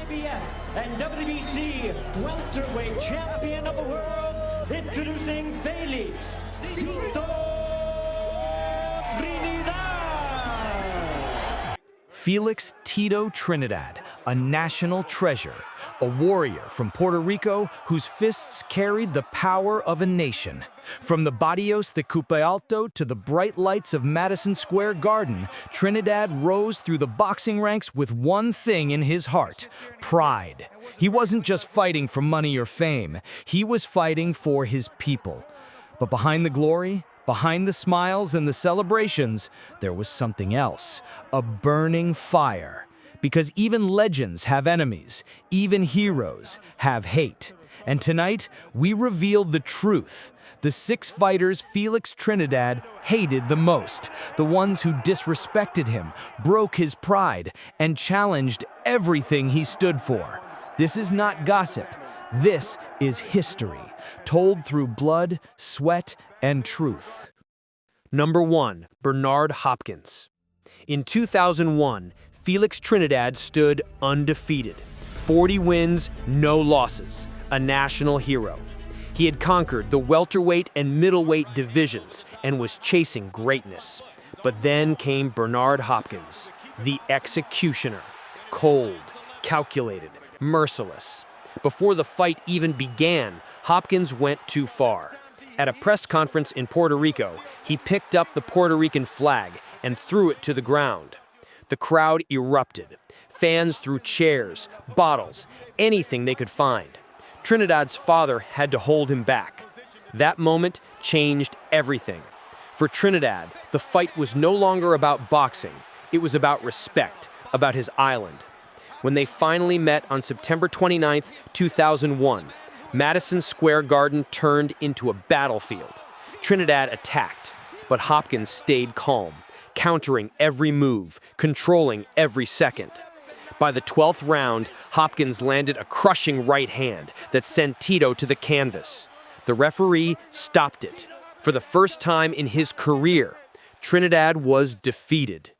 WBF and WBC welterweight champion of the world, introducing Felix Trinidad. Felix Tito Trinidad, a national treasure, a warrior from Puerto Rico whose fists carried the power of a nation. From the Barrios de Cupe Alto to the bright lights of Madison Square Garden, Trinidad rose through the boxing ranks with one thing in his heart: pride. He wasn't just fighting for money or fame, he was fighting for his people. But behind the glory, behind the smiles and the celebrations, there was something else, a burning fire. Because even legends have enemies, even heroes have hate. And tonight, we reveal the truth. The 6 fighters Felix Trinidad hated the most, the ones who disrespected him, broke his pride, and challenged everything he stood for. This is not gossip. This is history, told through blood, sweat, and truth. Number 1. Bernard Hopkins. In 2001, Felix Trinidad stood undefeated. 40 wins, no losses. A national hero. He had conquered the welterweight and middleweight divisions and was chasing greatness. But then came Bernard Hopkins, the executioner. Cold, calculated, merciless. Before the fight even began, Hopkins went too far. At a press conference in Puerto Rico, he picked up the Puerto Rican flag and threw it to the ground. The crowd erupted. Fans threw chairs, bottles, anything they could find. Trinidad's father had to hold him back. That moment changed everything. For Trinidad, the fight was no longer about boxing. It was about respect, about his island. When they finally met on September 29, 2001, Madison Square Garden turned into a battlefield. Trinidad attacked, but Hopkins stayed calm, countering every move, controlling every second. By the 12th round, Hopkins landed a crushing right hand that sent Tito to the canvas. The referee stopped it. For the first time in his career, Trinidad was defeated.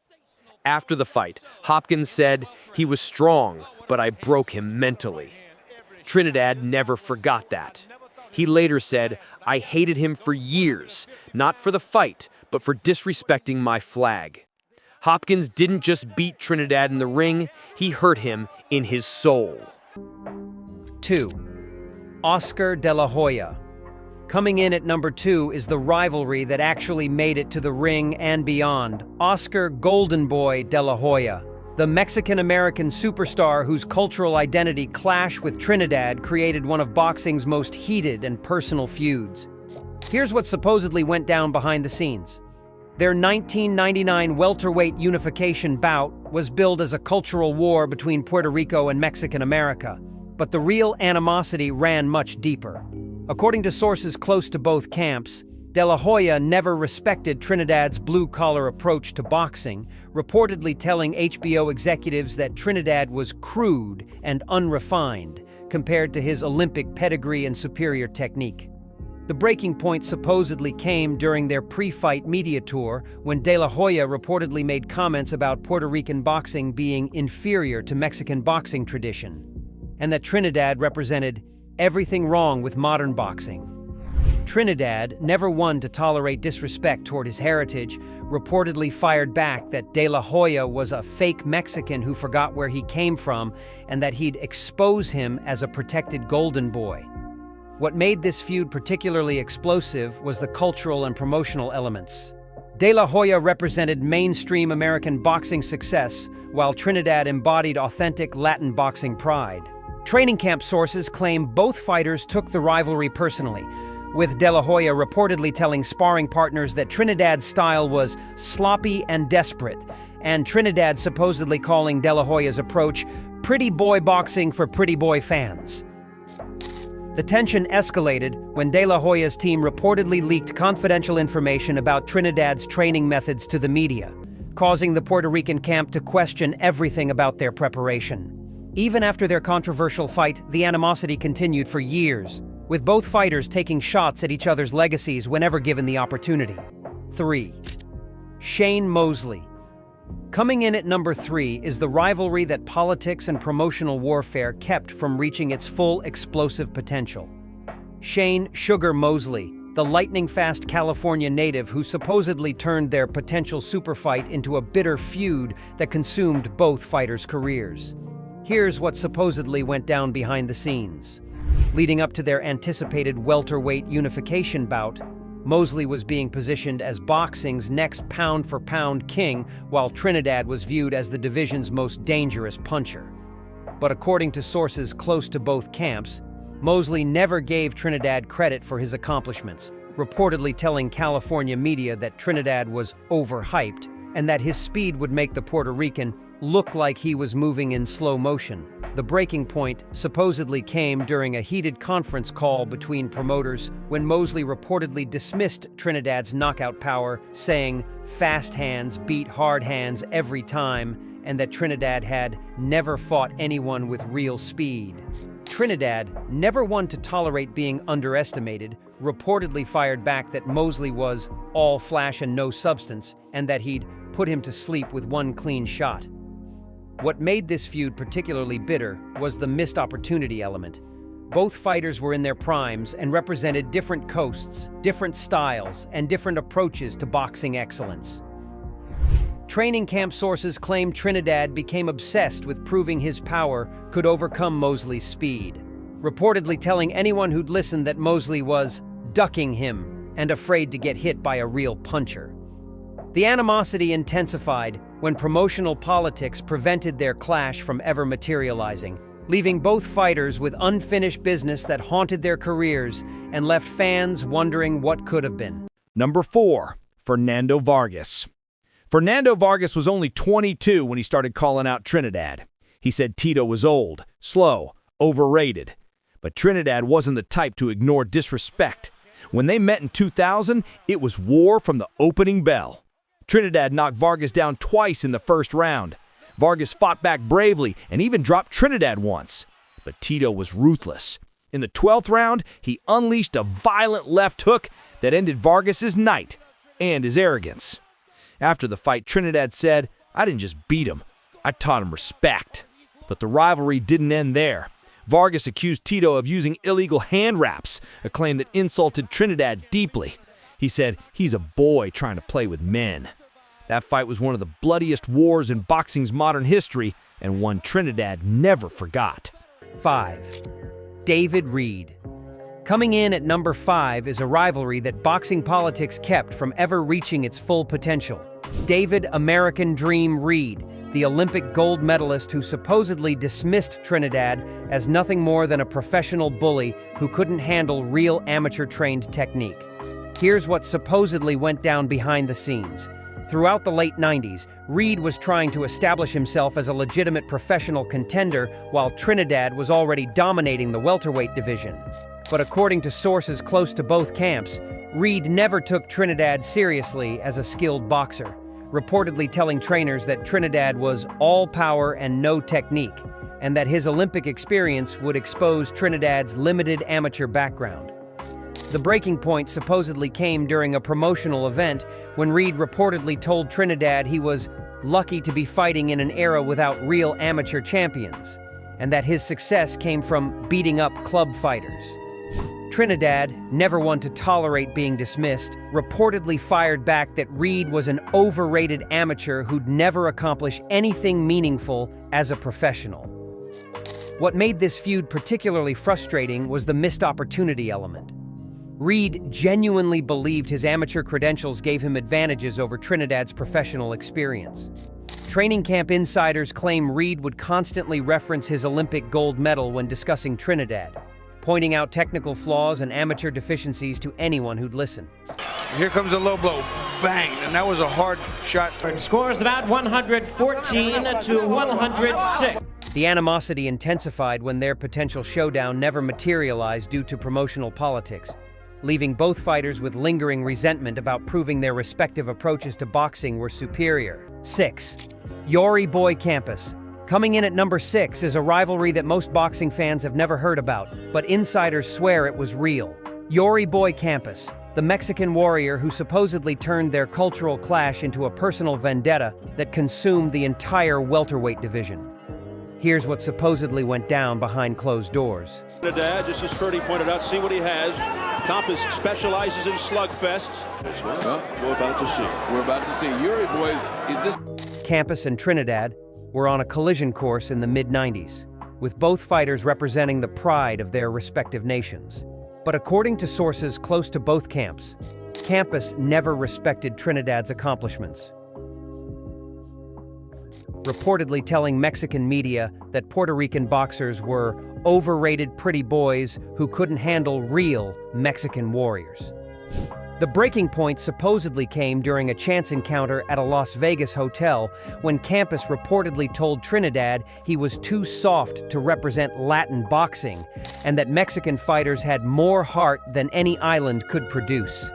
After the fight, Hopkins said, "He was strong, but I broke him mentally." Trinidad never forgot that. He later said, "I hated him for years, not for the fight, but for disrespecting my flag." Hopkins didn't just beat Trinidad in the ring, he hurt him in his soul. 2. Oscar De La Hoya. Coming in at number 2 is the rivalry that actually made it to the ring and beyond. Oscar Golden Boy De La Hoya, the Mexican-American superstar whose cultural identity clash with Trinidad created one of boxing's most heated and personal feuds. Here's what supposedly went down behind the scenes. Their 1999 welterweight unification bout was billed as a cultural war between Puerto Rico and Mexican America, but the real animosity ran much deeper. According to sources close to both camps, De La Hoya never respected Trinidad's blue-collar approach to boxing, reportedly telling HBO executives that Trinidad was crude and unrefined compared to his Olympic pedigree and superior technique. The breaking point supposedly came during their pre-fight media tour when De La Hoya reportedly made comments about Puerto Rican boxing being inferior to Mexican boxing tradition, and that Trinidad represented everything wrong with modern boxing. Trinidad, never one to tolerate disrespect toward his heritage, reportedly fired back that De La Hoya was a fake Mexican who forgot where he came from and that he'd expose him as a protected golden boy. What made this feud particularly explosive was the cultural and promotional elements. De La Hoya represented mainstream American boxing success, while Trinidad embodied authentic Latin boxing pride. Training camp sources claim both fighters took the rivalry personally, with De La Hoya reportedly telling sparring partners that Trinidad's style was sloppy and desperate, and Trinidad supposedly calling De La Hoya's approach pretty boy boxing for pretty boy fans. The tension escalated when De La Hoya's team reportedly leaked confidential information about Trinidad's training methods to the media, causing the Puerto Rican camp to question everything about their preparation. Even after their controversial fight, the animosity continued for years, with both fighters taking shots at each other's legacies whenever given the opportunity. 3. Shane Mosley. Coming in at number 3 is the rivalry that politics and promotional warfare kept from reaching its full explosive potential. Shane "Sugar" Mosley, the lightning-fast California native who supposedly turned their potential superfight into a bitter feud that consumed both fighters' careers. Here's what supposedly went down behind the scenes. Leading up to their anticipated welterweight unification bout, Mosley was being positioned as boxing's next pound-for-pound king, while Trinidad was viewed as the division's most dangerous puncher. But according to sources close to both camps, Mosley never gave Trinidad credit for his accomplishments, reportedly telling California media that Trinidad was overhyped and that his speed would make the Puerto Rican look like he was moving in slow motion. The breaking point supposedly came during a heated conference call between promoters when Mosley reportedly dismissed Trinidad's knockout power, saying fast hands beat hard hands every time, and that Trinidad had never fought anyone with real speed. Trinidad, never one to tolerate being underestimated, reportedly fired back that Mosley was all flash and no substance, and that he'd put him to sleep with one clean shot. What made this feud particularly bitter was the missed opportunity element. Both fighters were in their primes and represented different coasts, different styles, and different approaches to boxing excellence. Training camp sources claim Trinidad became obsessed with proving his power could overcome Mosley's speed, reportedly telling anyone who'd listened that Mosley was ducking him and afraid to get hit by a real puncher. The animosity intensified when promotional politics prevented their clash from ever materializing, leaving both fighters with unfinished business that haunted their careers and left fans wondering what could have been. Number 4, Fernando Vargas. Fernando Vargas was only 22 when he started calling out Trinidad. He said Tito was old, slow, overrated. But Trinidad wasn't the type to ignore disrespect. When they met in 2000, it was war from the opening bell. Trinidad knocked Vargas down twice in the first round. Vargas fought back bravely and even dropped Trinidad once. But Tito was ruthless. In the 12th round, he unleashed a violent left hook that ended Vargas's night and his arrogance. After the fight, Trinidad said, "I didn't just beat him, I taught him respect." But the rivalry didn't end there. Vargas accused Tito of using illegal hand wraps, a claim that insulted Trinidad deeply. He said he's a boy trying to play with men. That fight was one of the bloodiest wars in boxing's modern history, and one Trinidad never forgot. 5. David Reed. Coming in at number 5 is a rivalry that boxing politics kept from ever reaching its full potential. David "American Dream" Reed, the Olympic gold medalist who supposedly dismissed Trinidad as nothing more than a professional bully who couldn't handle real amateur-trained technique. Here's what supposedly went down behind the scenes. Throughout the late 90s, Reed was trying to establish himself as a legitimate professional contender while Trinidad was already dominating the welterweight division. But according to sources close to both camps, Reed never took Trinidad seriously as a skilled boxer, reportedly telling trainers that Trinidad was all power and no technique, and that his Olympic experience would expose Trinidad's limited amateur background. The breaking point supposedly came during a promotional event when Reed reportedly told Trinidad he was lucky to be fighting in an era without real amateur champions, and that his success came from beating up club fighters. Trinidad, never one to tolerate being dismissed, reportedly fired back that Reed was an overrated amateur who'd never accomplish anything meaningful as a professional. What made this feud particularly frustrating was the missed opportunity element. Reed genuinely believed his amateur credentials gave him advantages over Trinidad's professional experience. Training camp insiders claim Reed would constantly reference his Olympic gold medal when discussing Trinidad, pointing out technical flaws and amateur deficiencies to anyone who'd listen. Here comes a low blow. Bang! And that was a hard shot. Scores the bout 114 to 106. The animosity intensified when their potential showdown never materialized due to promotional politics, leaving both fighters with lingering resentment about proving their respective approaches to boxing were superior. 6. Yori Boy Campus. Coming in at number 6 is a rivalry that most boxing fans have never heard about, but insiders swear it was real. Yori Boy Campus, the Mexican warrior who supposedly turned their cultural clash into a personal vendetta that consumed the entire welterweight division. Here's what supposedly went down behind closed doors. Trinidad, just as Ferdy pointed out, see what he has. Compass specializes in slugfests. Well, we're about to see. We're about to see. Yuri, boys, Campos and Trinidad were on a collision course in the mid-90s, with both fighters representing the pride of their respective nations. But according to sources close to both camps, Campos never respected Trinidad's accomplishments, reportedly telling Mexican media that Puerto Rican boxers were overrated pretty boys who couldn't handle real Mexican warriors. The breaking point supposedly came during a chance encounter at a Las Vegas hotel when Campos reportedly told Trinidad he was too soft to represent Latin boxing and that Mexican fighters had more heart than any island could produce.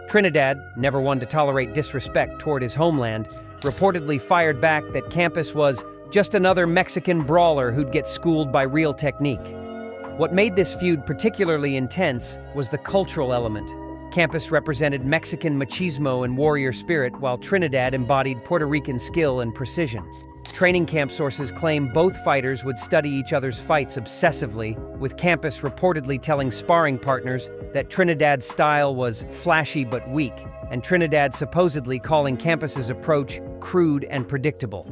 Trinidad, never one to tolerate disrespect toward his homeland, reportedly fired back that Campos was just another Mexican brawler who'd get schooled by real technique. What made this feud particularly intense was the cultural element. Campos represented Mexican machismo and warrior spirit, while Trinidad embodied Puerto Rican skill and precision. Training camp sources claim both fighters would study each other's fights obsessively, with Campos reportedly telling sparring partners that Trinidad's style was flashy but weak, and Trinidad supposedly calling Campos's approach crude and predictable.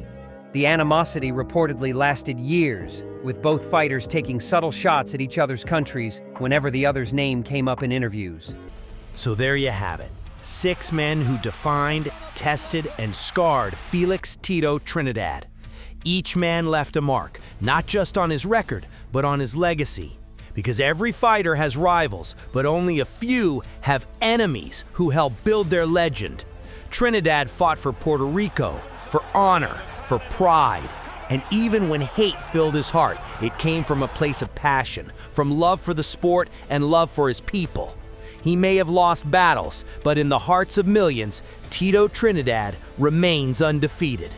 The animosity reportedly lasted years, with both fighters taking subtle shots at each other's countries whenever the other's name came up in interviews. So there you have it. 6 men who defined, tested, and scarred Felix Tito Trinidad. Each man left a mark, not just on his record, but on his legacy. Because every fighter has rivals, but only a few have enemies who help build their legend. Trinidad fought for Puerto Rico, for honor, for pride. And even when hate filled his heart, it came from a place of passion, from love for the sport and love for his people. He may have lost battles, but in the hearts of millions, Tito Trinidad remains undefeated.